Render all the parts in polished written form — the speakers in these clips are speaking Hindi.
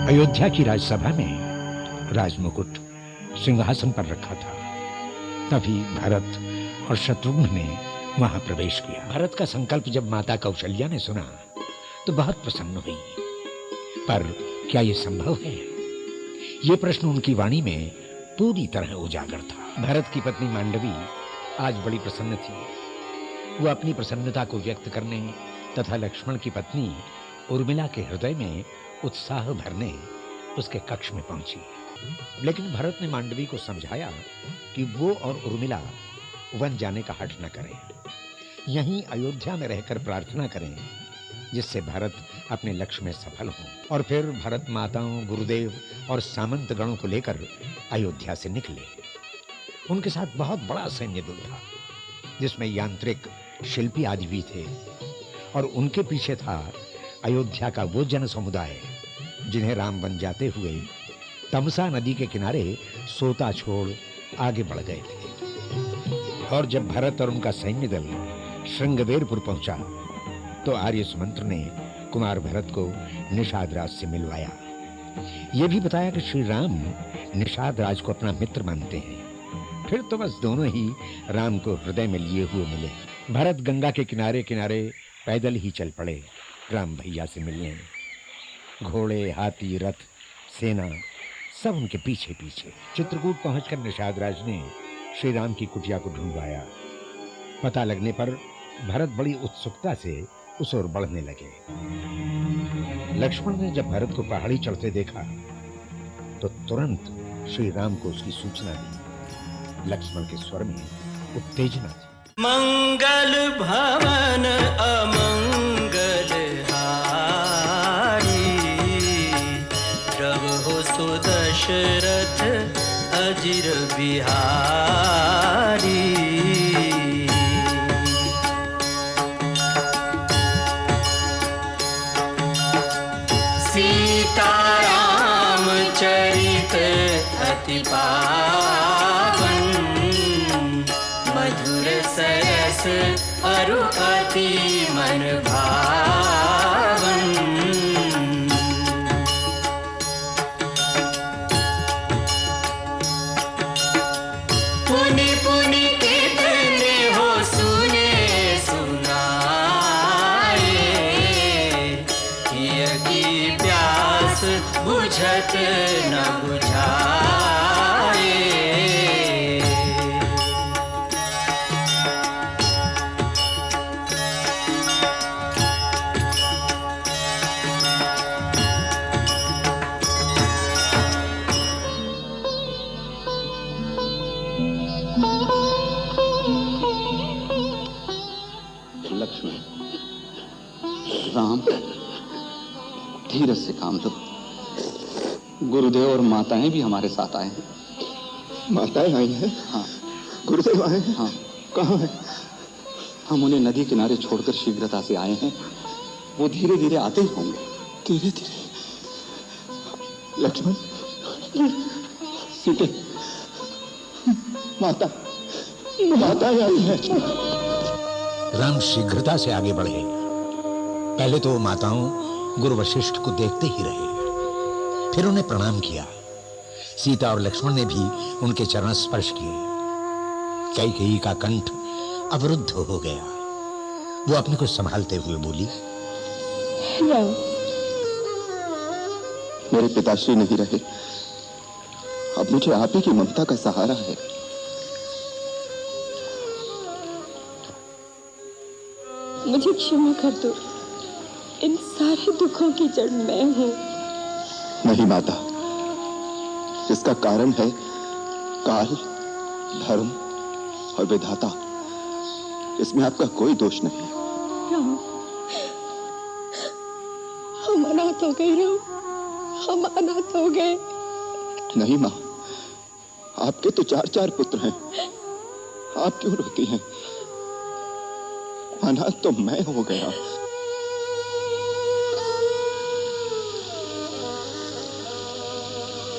अयोध्या की राजसभा में राजमुकुट सिंहासन पर रखा था। तभी भरत और शत्रुघ्न ने वहां प्रवेश किया। भरत का संकल्प जब माता कौशल्या ने सुना तो बहुत प्रसन्न हुई, पर क्या यह संभव है? ये प्रश्न उनकी वाणी में पूरी तरह उजागर था। भरत की पत्नी मांडवी आज बड़ी प्रसन्न थी। वो अपनी प्रसन्नता को व्यक्त करने तथा लक्ष्मण की पत्नी उर्मिला के हृदय में उत्साह भरने उसके कक्ष में पहुंची। लेकिन भरत ने मांडवी को समझाया कि वो और उर्मिला वन जाने का हठ न करें, यहीं अयोध्या में रहकर प्रार्थना करें, जिससे भरत अपने लक्ष्य में सफल हों। और फिर भरत माताओं, गुरुदेव और सामंत गणों को लेकर अयोध्या से निकले। उनके साथ बहुत बड़ा सैन्य दल था, जिसमें यांत्रिक, शिल्पी आदि भी थे, और उनके पीछे था अयोध्या का वो जन समुदाय जिन्हें राम बन जाते हुए तमसा नदी के किनारे सोता छोड़ आगे बढ़ गए थे। और जब भरत और उनका सैन्य दल श्रृंगवेरपुर पहुंचा तो आर्य सुमंत्र ने कुमार भरत को निषाद राज से मिलवाया। यह भी बताया कि श्री राम निषाद राज को अपना मित्र मानते हैं। फिर तो बस दोनों ही राम को हृदय में लिए हुए मिले। भरत गंगा के किनारे किनारे पैदल ही चल पड़े राम भैया से मिलने। घोड़े, हाथी, रथ, सेना सब उनके पीछे पीछे। चित्रकूट पहुंचकर निषाद राज ने श्री राम की कुटिया को ढूंढवाया। पता लगने पर भरत बड़ी उत्सुकता से उस ओर बढ़ने लगे। लक्ष्मण ने जब भरत को पहाड़ी चढ़ते देखा तो तुरंत श्री राम को उसकी सूचना दी। लक्ष्मण के स्वर में उत्तेजना थी। मंगल भवन अमंगल हारी, प्रभु सुदशरथ अजिर बिहारी। सीताराम चरित अति पावन, मधुर सरस अरु अति मन भावन। पुनि पुनि कितने हो सुने सुनाए, किया की प्यास बुझत न बुझाए। लक्ष्मण, राम, धीरज से काम लो। गुरुदेव और माताएं भी हमारे साथ आए हैं। माताएं आई हैं? हाँ। गुरुदेव आए हैं? हाँ। कहाँ है? हम उन्हें नदी किनारे छोड़कर शीघ्रता से आए हैं। वो धीरे धीरे आते ही होंगे। धीरे धीरे? लक्ष्मण, सीते, माता, माताएं आई हैं। राम शीघ्रता से आगे बढ़े। पहले तो माताओं गुरु वशिष्ठ को देखते ही रहे, फिर उन्हें प्रणाम किया। सीता और लक्ष्मण ने भी उनके चरण स्पर्श किए। कैकेयी का कंठ अवरुद्ध हो गया। वो अपने को संभालते हुए बोली, मेरे पिताश्री नहीं रहे, अब मुझे आप ही की ममता का सहारा है। मुझे क्षमा कर दो, इन सारे दुखों की जड़ मैं हूं। नहीं माता, इसका कारण है काल, धर्म और विधाता। इसमें आपका कोई दोष नहीं। राम, हम अनाथ हो गए राम, हम अनाथ हो गए। नहीं माँ, आपके तो 4 पुत्र हैं, आप क्यों रोती हैं? अनाथ तो मैं हो गया।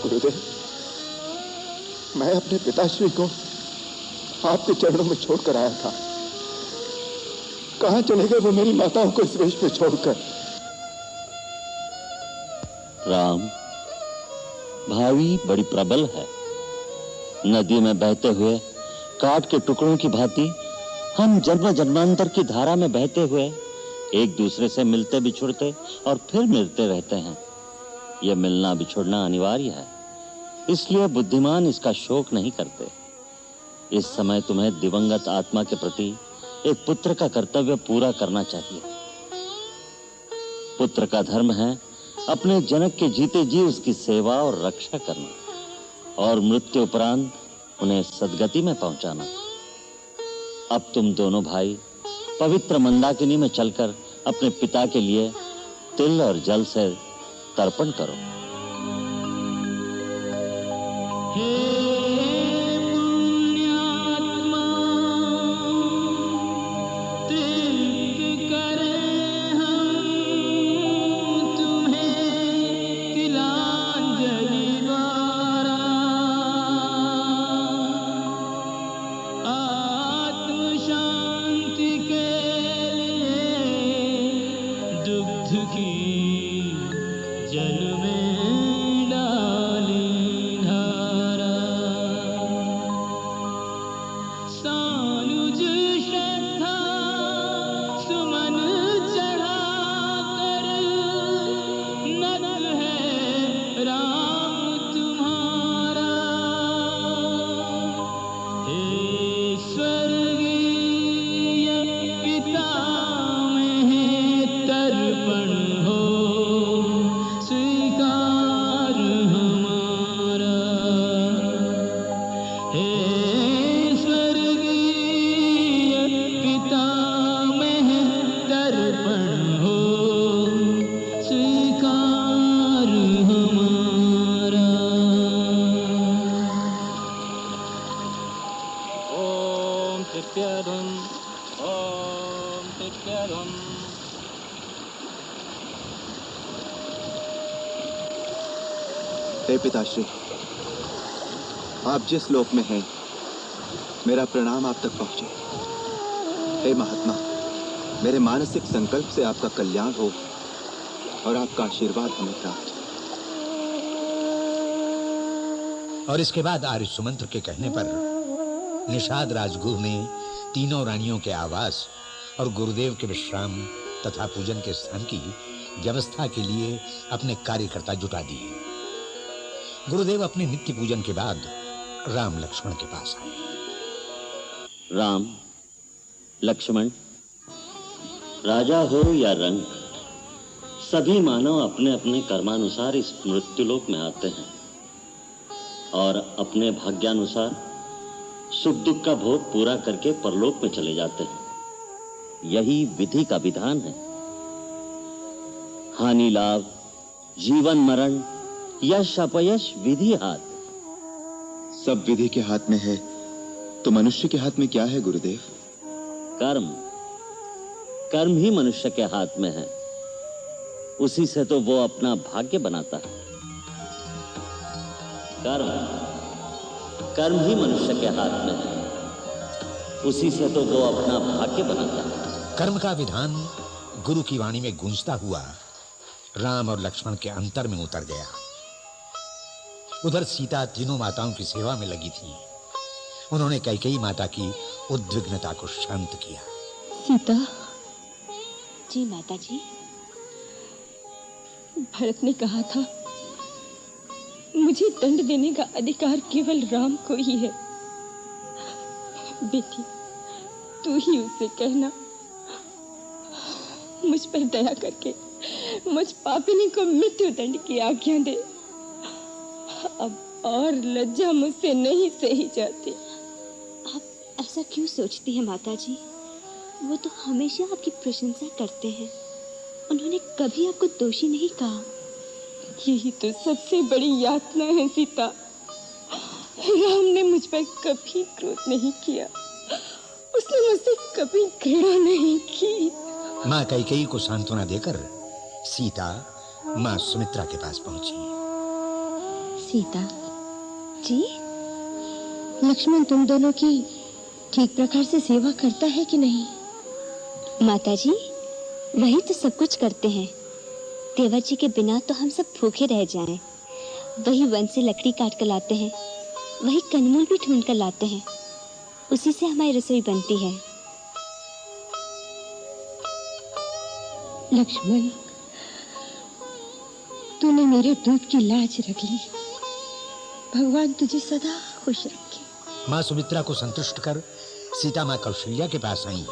गुरुदेव, मैं अपने पिताश्री को आपके चरणों में छोड़कर आया था। कहां चले गए वो मेरी माताओं को इस वेश में छोड़कर? राम, भावी बड़ी प्रबल है। नदी में बहते हुए काट के टुकड़ों की भांति हम जन्म जन्मांतर की धारा में बहते हुए एक दूसरे से मिलते बिछुड़ते और फिर मिलते रहते हैं। यह मिलना बिछुड़ना अनिवार्य है, इसलिए बुद्धिमान इसका शोक नहीं करते। इस समय तुम्हें दिवंगत आत्मा के प्रति एक पुत्र का कर्तव्य पूरा करना चाहिए। पुत्र का धर्म है अपने जनक के जीते जी उसकी सेवा और रक्षा करना और मृत्यु उपरांत उन्हें सद्गति में पहुंचाना। अब तुम दोनों भाई पवित्र मंदाकिनी में चलकर अपने पिता के लिए तिल और जल से तर्पण करो। हे पिताश्री, आप जिस लोक में हैं, मेरा प्रणाम आप तक पहुंचे। हे महात्मा, मेरे मानसिक संकल्प से आपका कल्याण हो और आपका आशीर्वाद हमें प्राप्त हो। और इसके बाद आर्य सुमंत्र के कहने पर निषाद राजगृह में तीनों रानियों के आवास और गुरुदेव के विश्राम तथा पूजन के स्थान की व्यवस्था के लिए अपने कार्यकर्ता जुटा दिए। गुरुदेव अपने नित्य पूजन के बाद राम लक्ष्मण के पास आए। राम, लक्ष्मण, राजा हो या रंक, सभी मानव अपने अपने कर्मानुसार इस मृत्युलोक में आते हैं और अपने भाग्यानुसार सुख दुख का भोग पूरा करके परलोक में चले जाते हैं। यही विधि का विधान है। हानि लाभ, जीवन मरण, यश अपयश विधि हाथ। सब विधि के हाथ में है, तो मनुष्य के हाथ में क्या है गुरुदेव? कर्म। कर्म ही मनुष्य के हाथ में है, उसी से तो वो अपना भाग्य बनाता है। कर्म ही मनुष्य के हाथ में है, उसी से तो वो अपना भाग्य बनाता है। कर्म का विधान गुरु की वाणी में गूंजता हुआ राम और लक्ष्मण के अंतर में उतर गया। उधर सीता तीनों माताओं की सेवा में लगी थी। उन्होंने कैकेयी माता की उद्विग्नता को शांत किया। सीता। जी माता जी। भरत ने कहा था मुझे दंड देने का अधिकार केवल राम को ही है। बेटी, तू ही उसे कहना मुझ पर दया करके मुझ पापिनी को मृत्यु दंड की आज्ञा दे। अब और लज्जा मुझसे नहीं सही जाती। आप ऐसा क्यों सोचती हैं माता जी? वो तो हमेशा आपकी प्रशंसा करते हैं। उन्होंने कभी आपको दोषी नहीं कहा। यही तो सबसे बड़ी यातना है सीता। राम ने मुझ पर कभी क्रोध नहीं किया, उसने मुझसे कभी घृणा नहीं की। माँ कैकेयी को सांत्वना देकर सीता माँ सुमित्रा के पास पहुंची। सीता जी, लक्ष्मण तुम दोनों की ठीक प्रकार से सेवा करता है कि नहीं? माता जी, वही तो सब कुछ करते हैं। देवर जी के बिना तो हम सब भूखे रह जाएं। वही वन से लकड़ी काट कर लाते हैं, वही कंदमूल भी ढूंढ कर लाते हैं, उसी से हमारी रसोई बनती है। लक्ष्मण, तूने मेरे दूध की लाज रख ली। भगवान तुझे सदा खुश रखे। माँ सुमित्रा को संतुष्ट कर सीता माँ कौशल्या के पास आई,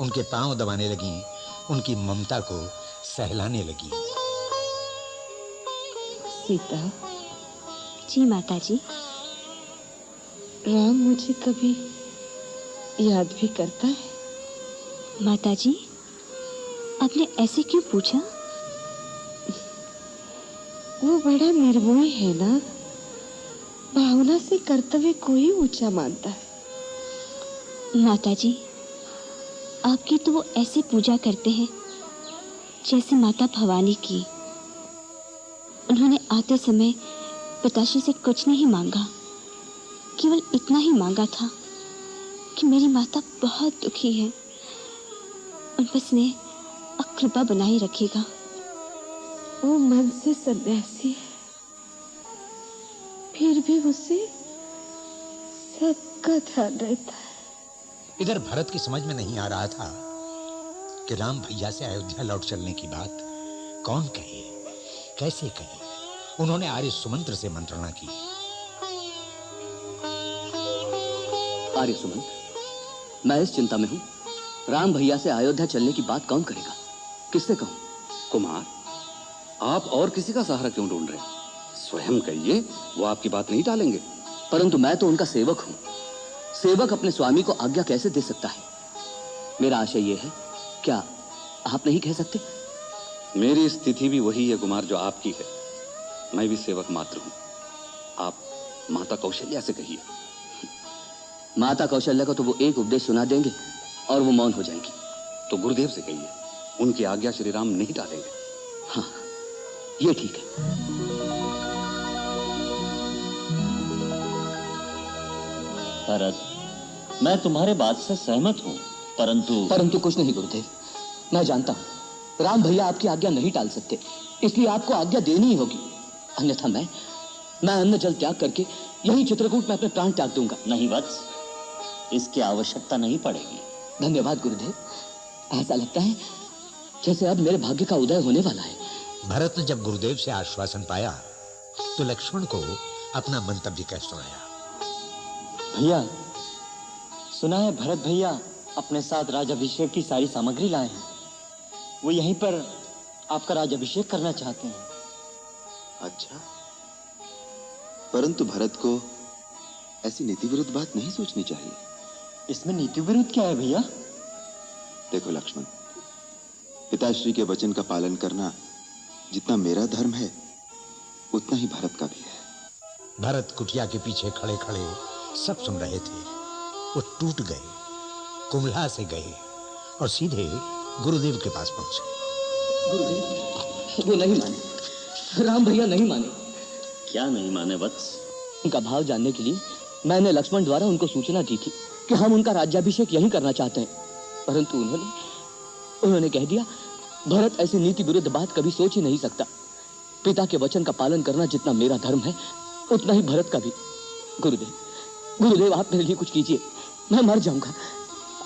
उनके पांव दबाने लगी, उनकी ममता को सहलाने लगी। सीता। जी माता जी। राम मुझे कभी याद भी करता है? माता जी, आपने ऐसे क्यों पूछा? वो बड़ा निर्मोही है ना, भावना से कर्तव्य को ही ऊंचा मानता है। माता जी, आपकी तो वो ऐसे पूजा करते हैं जैसे माता भवानी की। उन्होंने आते समय पिताश्री से कुछ नहीं मांगा, केवल इतना ही मांगा था कि मेरी माता बहुत दुखी है, उन पर स्नेह और कृपा बनाए रखेगा। वो मन से सन्यासी है, फिर भी उसे सबका ध्यान रहता है। इधर भरत की समझ में नहीं आ रहा था कि राम भैया से अयोध्या लौट चलने की बात कौन कहे, कैसे कहे। उन्होंने आर्य सुमंत्र से मंत्रणा की। आर्य सुमंत्र, मैं इस चिंता में हूं, राम भैया से अयोध्या चलने की बात कौन करेगा, किससे कहूं? कुमार, आप और किसी का सहारा क्यों ढूंढ रहे हैं? स्वयं कहिए, वो आपकी बात नहीं टालेंगे। परंतु मैं तो उनका सेवक हूं। सेवक अपने स्वामी को आज्ञा कैसे दे सकता है? मेरा आशय यह है, क्या आप नहीं कह सकते? मेरी स्थिति भी वही है कुमार जो आपकी है। मैं भी सेवक मात्र हूं। आप माता कौशल्या से कहिए। माता कौशल्या को तो वो एक उपदेश सुना देंगे और वो मौन हो जाएंगी। तो गुरुदेव से कहिए, उनकी आज्ञा श्री राम नहीं टालेंगे। हाँ, ये ठीक है। भरत, मैं तुम्हारे बात से सहमत हूं, परंतु कुछ नहीं गुरुदेव। मैं जानता हूं राम भैया आपकी आज्ञा नहीं टाल सकते, इसलिए आपको आज्ञा देनी ही होगी। अन्यथा मैं अन्न जल त्याग करके यही चित्रकूट में अपने प्राण त्याग दूंगा। नहीं वत्स, इसकी आवश्यकता नहीं पड़ेगी। धन्यवाद गुरुदेव। ऐसा लगता है जैसे अब मेरे भाग्य का उदय होने वाला है। भरत ने जब गुरुदेव से आश्वासन पाया तो लक्ष्मण को अपना मंतव्य कह सुनाया। भैया, सुना है भरत भैया अपने साथ राजाभिषेक की सारी सामग्री लाए हैं। वो यहीं पर आपका राजाभिषेक करना चाहते हैं। अच्छा, परंतु भरत को ऐसी नीति विरुद्ध बात नहीं सोचनी चाहिए। इसमें नीति विरुद्ध क्या है भैया? देखो लक्ष्मण, पिताश्री के वचन का पालन करना जितना मेरा धर्म है, उतना ही भरत का भी है। भरत कुटिया के पीछे खड़े खड़े सब सुन रहे थे। वो टूट गए, कुम्हला से गए और सीधे गुरुदेव के पास पहुंचे। गुरुदेव, वो नहीं माने, राम भैया नहीं माने। क्या नहीं माने वत्स? उनका भाव जानने के लिए मैंने लक्ष्मण द्वारा उनको सूचना दी थी कि हम उनका राज्याभिषेक यहीं करना चाहते हैं, परंतु उन्होंने कह दिया भरत ऐसी नीति विरुद्ध बात कभी सोच ही नहीं सकता। पिता के वचन का पालन करना जितना मेरा धर्म है, उतना ही भरत का भी। गुरुदेव, आप मेरे लिए कुछ कीजिए, मैं मर जाऊंगा।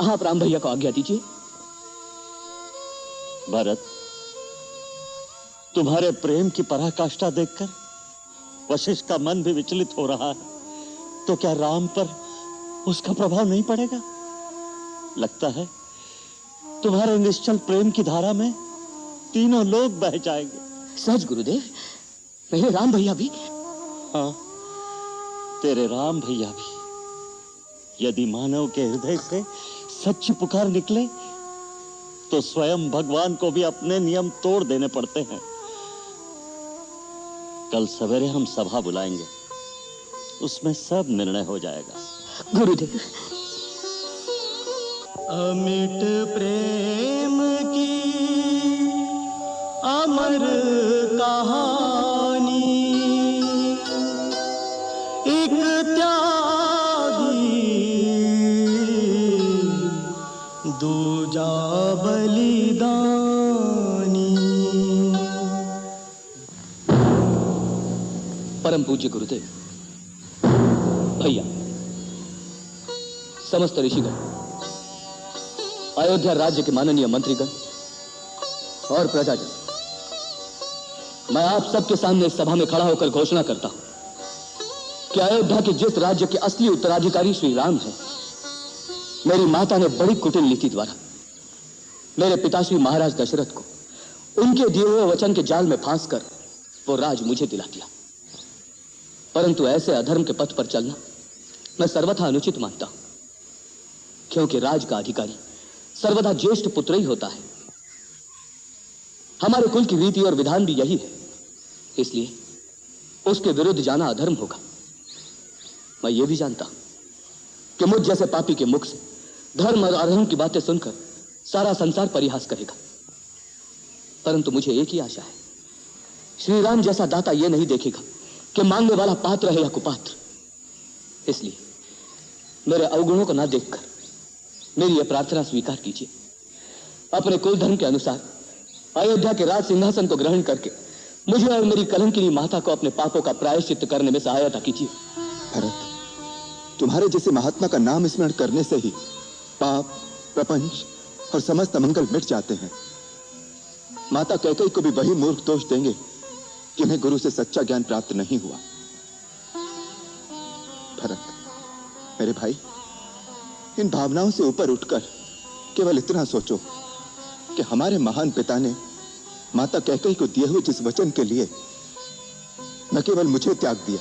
आप राम भैया को आज्ञा दीजिए। भरत, तुम्हारे प्रेम की पराकाष्ठा देखकर वशिष्ठ का मन भी विचलित हो रहा है, तो क्या राम पर उसका प्रभाव नहीं पड़ेगा? लगता है तुम्हारे निश्चल प्रेम की धारा में तीनों लोग बह जाएंगे। सच गुरुदेव, मेरे राम भैया भी? हाँ, तेरे राम भैया भी। यदि मानव के हृदय से सच्ची पुकार निकले तो स्वयं भगवान को भी अपने नियम तोड़ देने पड़ते हैं। कल सवेरे हम सभा बुलाएंगे, उसमें सब निर्णय हो जाएगा। गुरुदेव, अमिट प्रेम की अमर कहानी, एक त्यागी दूजा बलिदानी। परम पूज्य गुरुदेव, भैया, समस्त ऋषिगण, अयोध्या राज्य के माननीय मंत्रीगण और प्रजाजन, मैं आप सबके सामने इस सभा में खड़ा होकर घोषणा करता हूं कि अयोध्या के जिस राज्य के असली उत्तराधिकारी श्री राम हैं, मेरी माता ने बड़ी कुटिल नीति द्वारा मेरे पिताश्री महाराज दशरथ को उनके दिए हुए वचन के जाल में फांसकर वो राज मुझे दिला दिया। परंतु ऐसे अधर्म के पथ पर चलना मैं सर्वथा अनुचित मानता हूं, क्योंकि राज का अधिकारी सर्वदा ज्येष्ठ पुत्र ही होता है। हमारे कुल की रीति और विधान भी यही है, इसलिए उसके विरुद्ध जाना अधर्म होगा। मैं ये भी जानता हूं कि मुझ जैसे पापी के मुख से धर्म और अधर्म की बातें सुनकर सारा संसार परिहास करेगा, परंतु मुझे एक ही आशा है, श्री राम जैसा दाता यह नहीं देखेगा कि मांगने वाला पात्र है या कुपात्र। इसलिए मेरे अवगुणों को ना देखकर मेरी यह प्रार्थना स्वीकार कीजिए। अपने कुल धर्म के अनुसार अयोध्या के राज सिंहासन को ग्रहण करके मुझे और मेरी कलंकिनी माता को अपने पापों का प्रायश्चित करने में सहायता कीजिए। भरत, तुम्हारे जैसे महात्मा का नाम स्मरण करने से ही पाप, प्रपंच और समस्त अमंगल मिट जाते हैं। माता कैकेयी को भी वही मूर्ख दोष देंगे कि उन्हें गुरु से सच्चा ज्ञान प्राप्त नहीं हुआ। भरत, मेरे भाई, इन भावनाओं से ऊपर उठकर केवल इतना सोचो कि हमारे महान पिता ने माता कैकेयी को दिए हुए जिस वचन के लिए न केवल मुझे त्याग दिया,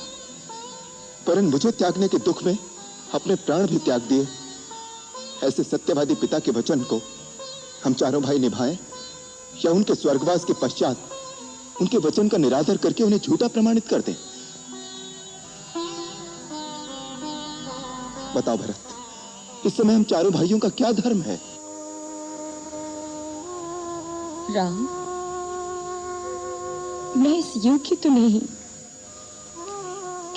परन मुझे त्यागने के दुख में अपने प्राण भी त्याग दिए, ऐसे सत्यवादी पिता के वचन को हम चारों भाई निभाएं या उनके स्वर्गवास के पश्चात उनके वचन का निरादर करके उन्हें झूठा प्रमाणित कर दें? बताओ भरत, इस समय हम चारों भाइयों का क्या धर्म है? राम, मैं इस युग की तो नहीं,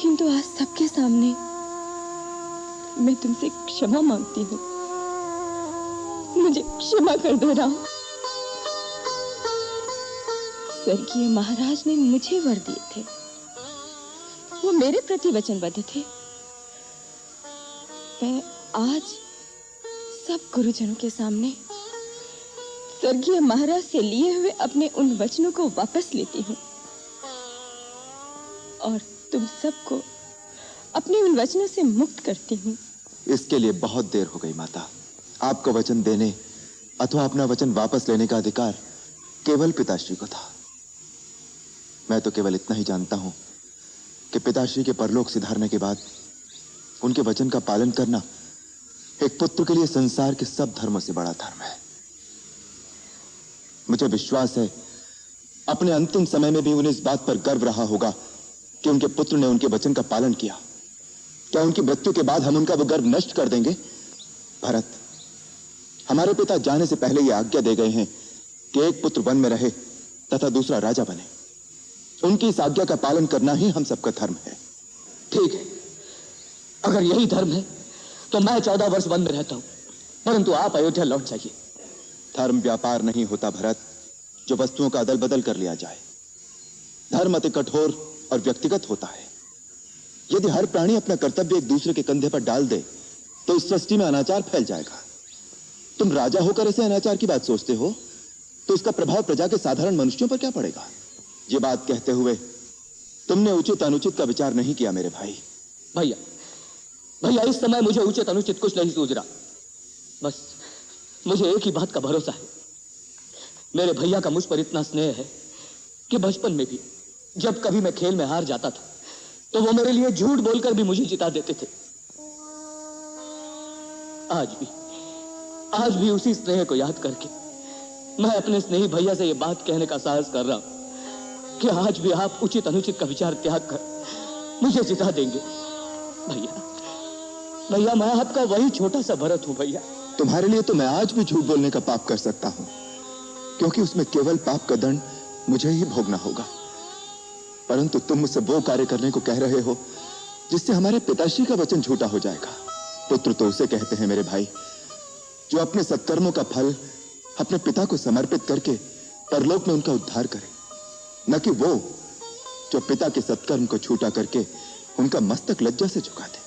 किंतु आज सबके सामने मैं तुमसे क्षमा मांगती हूँ। मुझे क्षमा कर दो राम। स्वर्गीय महाराज ने मुझे वर दिए थे, वो मेरे प्रति वचनबद्ध थे। मैं आज सब गुरुजनों के सामने स्वर्गीय महाराज से लिए हुए अपने उन वचनों को वापस लेती हूँ और तुम सबको अपने उन वचनों से मुक्त करती हूँ। इसके लिए बहुत देर हो गई माता। आपको वचन देने अथवा अपना वचन वापस लेने का अधिकार केवल पिताश्री को था। मैं तो केवल इतना ही जानता हूं कि पिताश्री के परलोक सिधारने के बाद उनके वचन का पालन करना एक पुत्र के लिए संसार के सब धर्मों से बड़ा धर्म है। मुझे विश्वास है अपने अंतिम समय में भी उन्हें इस बात पर गर्व रहा होगा कि उनके पुत्र ने उनके वचन का पालन किया। क्या उनकी मृत्यु के बाद हम उनका वो गर्व नष्ट कर देंगे? भरत, हमारे पिता जाने से पहले यह आज्ञा दे गए हैं कि एक पुत्र वन में रहे तथा दूसरा राजा बने। उनकी इस आज्ञा का पालन करना ही हम सबका धर्म है। ठीक है, अगर यही धर्म है तो मैं 14 वर्ष वन में रहता हूं, परंतु आप अयोध्या लौट जाइए। धर्म व्यापार नहीं होता भरत, जो वस्तुओं का अदल बदल कर लिया जाए। धर्म अति कठोर और व्यक्तिगत होता है। यदि हर प्राणी अपना कर्तव्य एक दूसरे के कंधे पर डाल दे तो इस सृष्टि में अनाचार फैल जाएगा। तुम राजा होकर ऐसे अनाचार की बात सोचते हो तो इसका प्रभाव प्रजा के साधारण मनुष्यों पर क्या पड़ेगा? ये बात कहते हुए तुमने उचित अनुचित का विचार नहीं किया मेरे भाई। भैया, इस समय मुझे उचित अनुचित कुछ नहीं सूझ रहा। बस मुझे एक ही बात का भरोसा है, मेरे भैया का मुझ पर इतना स्नेह है कि बचपन में भी जब कभी मैं खेल में हार जाता था तो वो मेरे लिए झूठ बोलकर भी मुझे जिता देते थे। आज भी उसी स्नेह को याद करके मैं अपने स्नेही भैया से ये बात कहने का साहस कर रहा हूं कि आज भी आप उचित अनुचित का विचार त्याग कर मुझे जिता देंगे। भैया, मैं आपका वही छोटा सा भरत हूं भैया। तुम्हारे लिए तो मैं आज भी झूठ बोलने का पाप कर सकता हूं, क्योंकि उसमें केवल पाप का दंड मुझे ही भोगना होगा। परंतु तुम मुझसे वो कार्य करने को कह रहे हो जिससे हमारे पिताश्री का वचन झूठा हो जाएगा। पुत्र तो उसे कहते हैं मेरे भाई जो अपने सत्कर्मों का फल अपने पिता को समर्पित करके परलोक में उनका उद्धार करे, न कि वो जो पिता के सत्कर्म को छूटा करके उनका मस्तक लज्जा से झुका दे।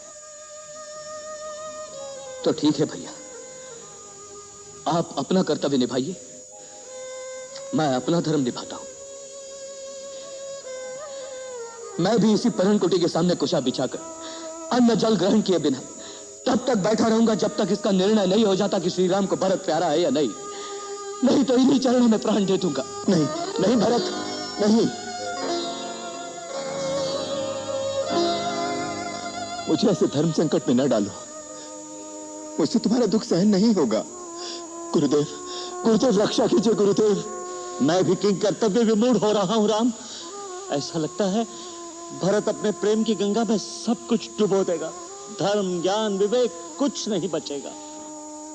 तो ठीक है भैया, आप अपना कर्तव्य निभाइए, मैं अपना धर्म निभाता हूं। मैं भी इसी पर्णकुटी के सामने कुशा बिछाकर अन्न जल ग्रहण किए बिना तब तक बैठा रहूंगा जब तक इसका निर्णय नहीं हो जाता कि श्री राम को भरत प्यारा है या नहीं। नहीं तो इन्हीं चरणों में प्राण दे दूंगा। नहीं नहीं भरत, नहीं। मुझे ऐसे धर्म संकट में न डालो, मुझसे तुम्हारा दुख सहन नहीं होगा। गुरुदेव, गुरुदेव रक्षा कीजिए गुरुदेव। मैं भी किंग कर्तव्य विमूढ़ हो रहा हूं राम। ऐसा लगता है भरत अपने प्रेम की गंगा में सब कुछ डुबो देगा। धर्म, ज्ञान, विवेक कुछ नहीं बचेगा।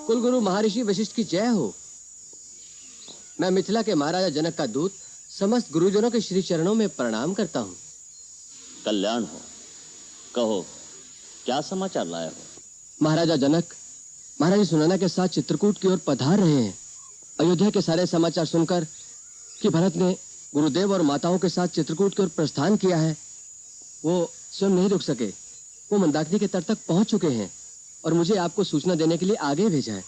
कुलगुरु महर्षि वशिष्ठ की जय हो। मैं मिथिला के महाराजा जनक का दूत समस्त गुरुजनों के श्री चरणों में प्रणाम करता हूँ। कल्याण हो। कहो, क्या समाचार लाए हो? महाराजा जनक महारानी सुनैना के साथ चित्रकूट की ओर पधार रहे हैं। अयोध्या के सारे समाचार सुनकर कि भरत ने गुरुदेव और माताओं के साथ चित्रकूट की ओर प्रस्थान किया है, वो स्वयं नहीं रुक सके। वो मंदाकिनी के तट तक पहुंच चुके हैं और मुझे आपको सूचना देने के लिए आगे भेजा है।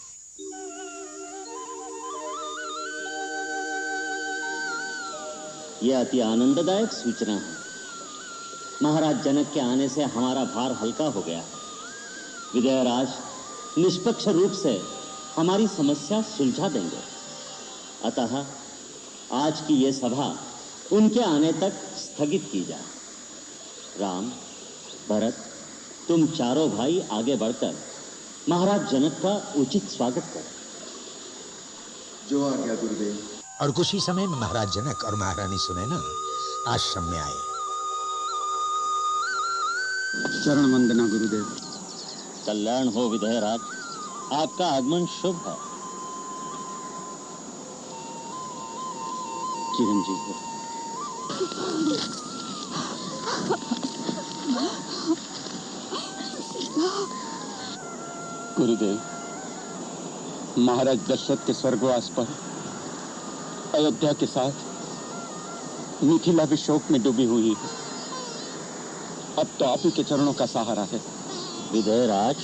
यह अति आनंददायक सूचना है। महाराज जनक के आने से हमारा भार हल्का हो गया। विजयराज निष्पक्ष रूप से हमारी समस्या सुलझा देंगे। अतः आज की ये सभा उनके आने तक स्थगित की जाए। राम, भरत, तुम चारों भाई आगे बढ़कर महाराज जनक का उचित स्वागत करो। जो आ गया गुरुदेव। और कुछ ही समय में महाराज जनक और महारानी सुनैना आश्रम में आए। चरण वंदना गुरुदेव। कल्याण हो विजयराज, आपका आगमन शुभ है। चिरंजीव हो। गुरुदेव, महाराज दशरथ के स्वर्गवास पर अयोध्या के साथ मिथिला भी शोक में डूबी हुई है। अब तो आप ही के चरणों का सहारा है। विजयराज,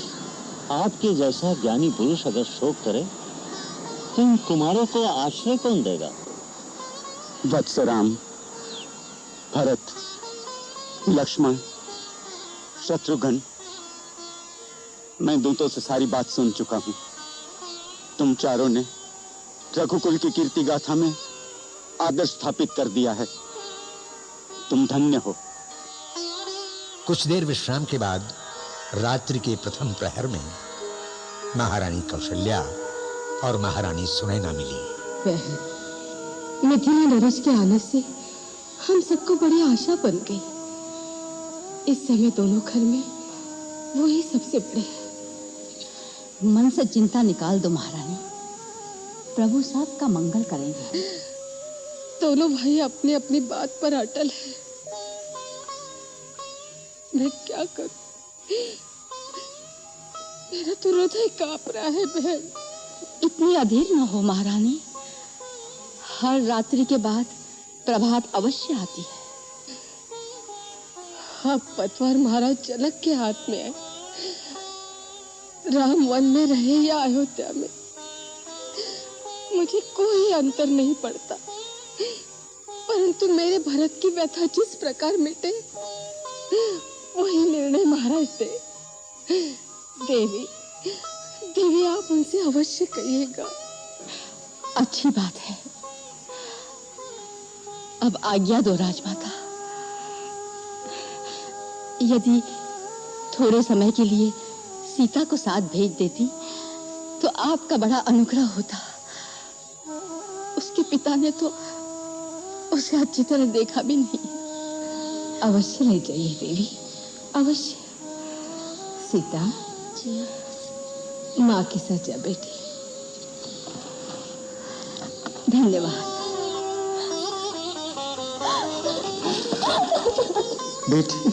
आपके जैसा ज्ञानी पुरुष अगर शोक करे तो इन कुमारों को आश्रय कौन देगा? वत्स राम, भरत, लक्ष्मण, शत्रुघ्न, मैं दूतों से सारी बात सुन चुका हूं। तुम चारों ने रघुकुल की कीर्ति गाथा में आदर्श स्थापित कर दिया है। तुम धन्य हो। कुछ देर विश्राम के बाद रात्रि के प्रथम प्रहर में महारानी कौशल्या और महारानी सुनैना मिली। मिथिला नरेश के आने से हम सबको बड़ी आशा बन गई। इस समय दोनों घर में वो ही सबसे बड़े हैं। मन से चिंता निकाल दो महारानी, प्रभु सबका मंगल करेंगे। दोनों भाई अपनी अपनी बात पर अटल है। मैं क्या करूं? मेरा तो हृदय कांप रहा है बहन। इतनी अधीर न हो महारानी, हर रात्रि के बाद प्रभात अवश्य आती है। अब पतवार महाराज जनक के हाथ में है। राम वन में रहे या अयोध्या में, मुझे कोई अंतर नहीं पड़ता। परंतु मेरे भरत की व्यथा जिस प्रकार मिटे, वही निर्णय महाराज दे। देवी, देवी आप उनसे अवश्य कहिएगा। अच्छी बात है। अब आज्ञा दो राजमाता। यदि थोड़े समय के लिए सीता को साथ भेज देती तो आपका बड़ा अनुग्रह होता। उसके पिता ने तो उसे अच्छी तरह देखा भी नहीं। अवश्य ले जाइए देवी, अवश्य। सीता जी, माँ के साथ जा बेटी। धन्यवाद बेटी,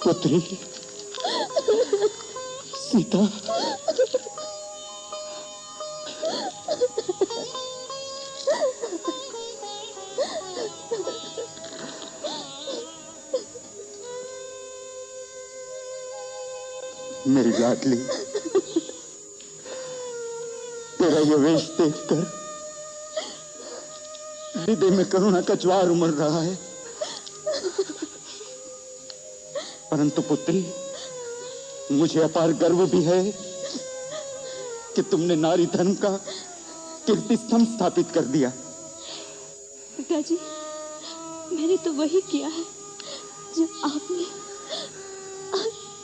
पुत्री, सीता, मेरी लाडली, तेरा ये वेश देखकर हृदय में करुणा का ज्वार उमड़ रहा है। परंतु पुत्री, मुझे अपार गर्व भी है कि तुमने नारी धर्म का कीर्ति स्तंभ स्थापित कर दिया। पिताजी, मैंने तो वही किया है जो आपने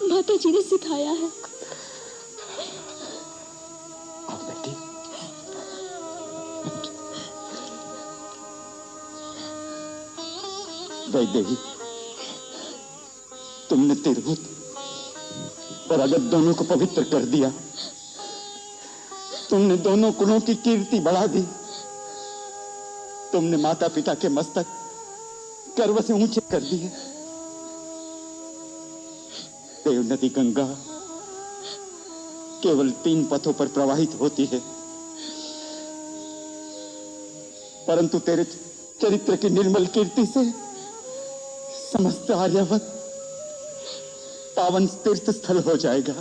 माता जी ने सिखाया है। आओ बेटी। वैदेही, तुमने तिरहुत और अगत दोनों को पवित्र कर दिया। तुमने दोनों कुलों की कीर्ति बढ़ा दी। तुमने माता पिता के मस्तक गर्व से ऊंचे कर दिए। देव नदी गंगा केवल 3 पथों पर प्रवाहित होती है, परंतु तेरे चरित्र की निर्मल कीर्ति से समस्त आर्यावत पावन तीर्थ स्थल हो जाएगा।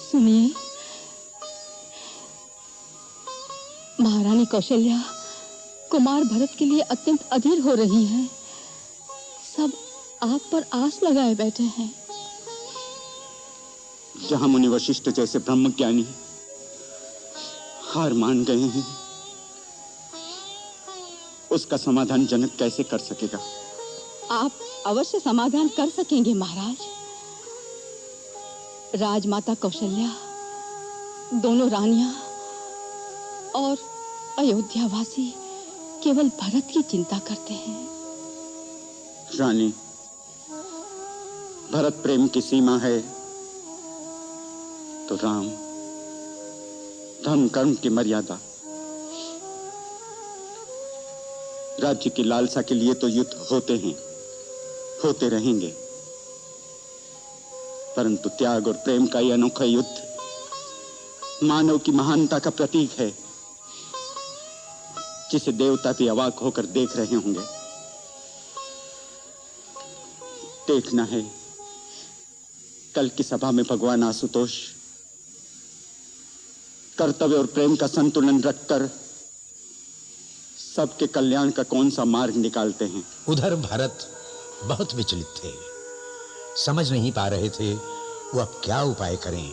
सुनिए, महारानी कौशल्या कुमार भरत के लिए अत्यंत अधीर हो रही हैं। सब आप पर आस लगाए बैठे हैं। जहां मुनि वशिष्ठ जैसे ब्रह्मज्ञानी हार मान गए हैं, उसका समाधान जनक कैसे कर सकेगा? आप अवश्य समाधान कर सकेंगे महाराज। राजमाता कौशल्या, दोनों रानियां और अयोध्यावासी केवल भरत की चिंता करते हैं। रानी, भरत प्रेम की सीमा है तो राम धर्म कर्म की मर्यादा। राज्य की लालसा के लिए तो युद्ध होते हैं, होते रहेंगे, परंतु त्याग और प्रेम का यह अनोखा युद्ध मानव की महानता का प्रतीक है, जिसे देवता भी अवाक होकर देख रहे होंगे। देखना है कल की सभा में भगवान आशुतोष कर्तव्य और प्रेम का संतुलन रखकर सबके कल्याण का कौन सा मार्ग निकालते हैं। उधर भरत बहुत विचलित थे, समझ नहीं पा रहे थे वो अब क्या उपाय करें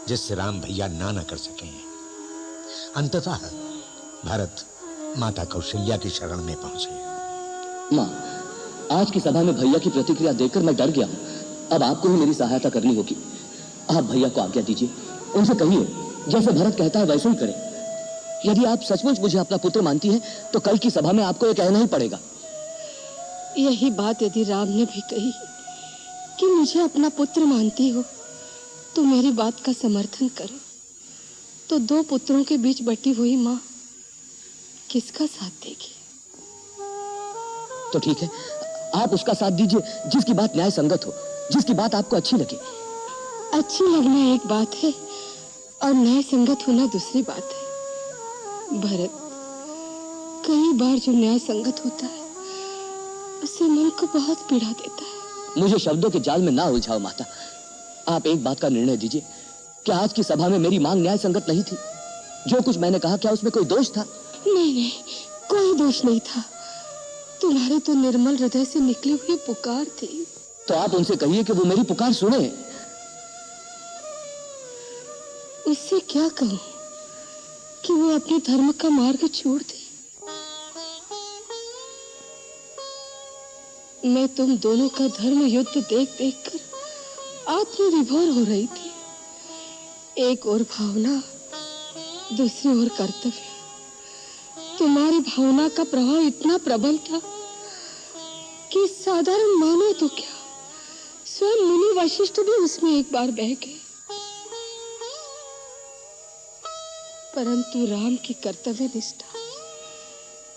जिससे राम भैया ना कर सकें। अंततः भरत माता कौशल्या की शरण में पहुंचे। माँ, आज की सभा में भैया की प्रतिक्रिया देखकर मैं डर गया हूँ। अब आपको ही मेरी सहायता करनी होगी। आप भैया को आज्ञा दीजिए, उनसे कहिए जैसे भरत कहता है वैसे ही करें। यदि आप सचमुच मुझे अपना पुत्र मानती हैं, तो कल की सभा में आपको ये कहना ही पड़ेगा। यही बात यदि राम ने भी कही कि मुझे अपना पुत्र मानती हो, तो मेरी बात का समर्थन करो। तो 2 पुत्रों के बीच बटी हुई माँ किसका साथ देगी? तो ठीक है, आप उसका साथ दीजिए जिसकी बात न्याय संगत हो, जिसकी बात आपको अच्छी लगे। अच्छी लगना एक बात है और न्याय संगत होना दूसरी बात है। भरत, कई बार जो न्याय संगत होता है उससे मन को बहुत पीड़ा देता है। मुझे शब्दों के जाल में ना उलझाओ माता। आप एक बात का निर्णय दीजिए कि आज की सभा में मेरी मांग न्याय संगत नहीं थी। जो कुछ मैंने कहा, क्या उसमें कोई दोष था? नहीं, कोई दोष नहीं था। तुम्हारे तो निर्मल हृदय से निकली हुई पुकार थी। तो आप उनसे कहिए कि वो मेरी पुकार सुने। उससे क्या कहूं कि वो अपने धर्म का मार्ग छोड़ दे। मैं तुम दोनों का धर्म युद्ध देख देख कर आत्मविभोर हो रही थी। एक और भावना, दूसरी ओर कर्तव्य। तुम्हारी भावना का प्रभाव इतना प्रबल था कि साधारण मानो तो क्या, स्वयं मुनि वशिष्ठ भी उसमें एक बार बह गए। परंतु राम की कर्तव्य निष्ठा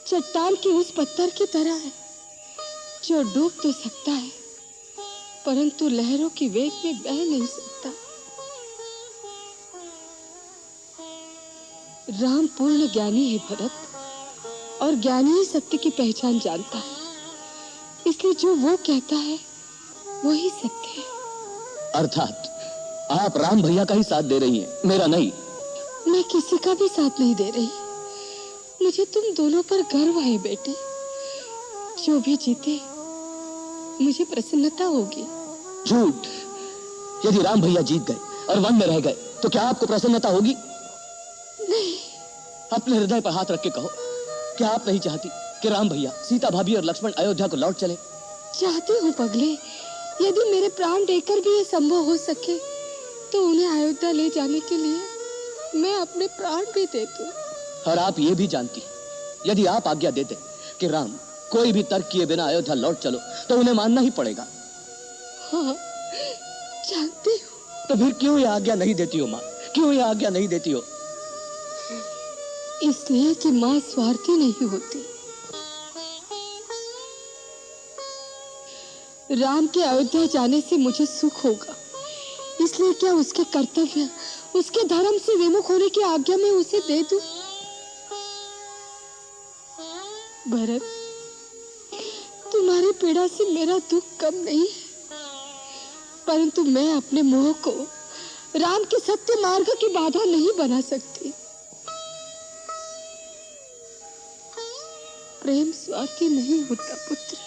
चट्टान के उस पत्थर की तरह है जो डूब तो सकता है परंतु लहरों की वेग में बह नहीं सकता। राम पूर्ण ज्ञानी है भरत, और ज्ञानी ही सत्य की पहचान जानता है। इसलिए जो वो कहता है वही सत्य है। अर्थात आप राम भैया का ही साथ दे रही हैं, मेरा नहीं। मैं किसी का भी साथ नहीं दे रही। मुझे तुम दोनों पर गर्व है बेटे। जो भी जीते मुझे प्रसन्नता होगी। झूठ। यदि राम भैया जीत गए और वन में रह गए तो क्या आपको प्रसन्नता होगी? नहीं। अपने हृदय पर हाथ रख के कहो, क्या आप नहीं चाहती कि राम भैया, सीता भाभी और लक्ष्मण अयोध्या को लौट चले? चाहती हूँ पगले। यदि मेरे प्राण देकर भी ये संभव हो सके तो उन्हें अयोध्या ले जाने के लिए मैं अपने प्राण भी दे दूं। और आप ये भी जानती, यदि आप आज्ञा देते कि राम कोई भी तर्क किए बिना अयोध्या लौट चलो तो उन्हें मानना ही पड़ेगा। हाँ, जानती हूँ। तो फिर क्यों ये आज्ञा नहीं देती हो माँ? क्यों ये आज्ञा नहीं देती हो? इसलिए कि माँ स्वार्थी नहीं होती। राम के अयोध्या जाने से मुझे सुख होगा, इसलिए क्या उसके कर्तव्य, उसके धर्म से विमुख होने की आज्ञा मैं उसे दे दूं? भरत, तुम्हारी पीड़ा से मेरा दुख कम नहीं है, परंतु मैं अपने मोह को राम के सत्य मार्ग की बाधा नहीं बना सकती। प्रेम स्वार्थी नहीं होता पुत्र।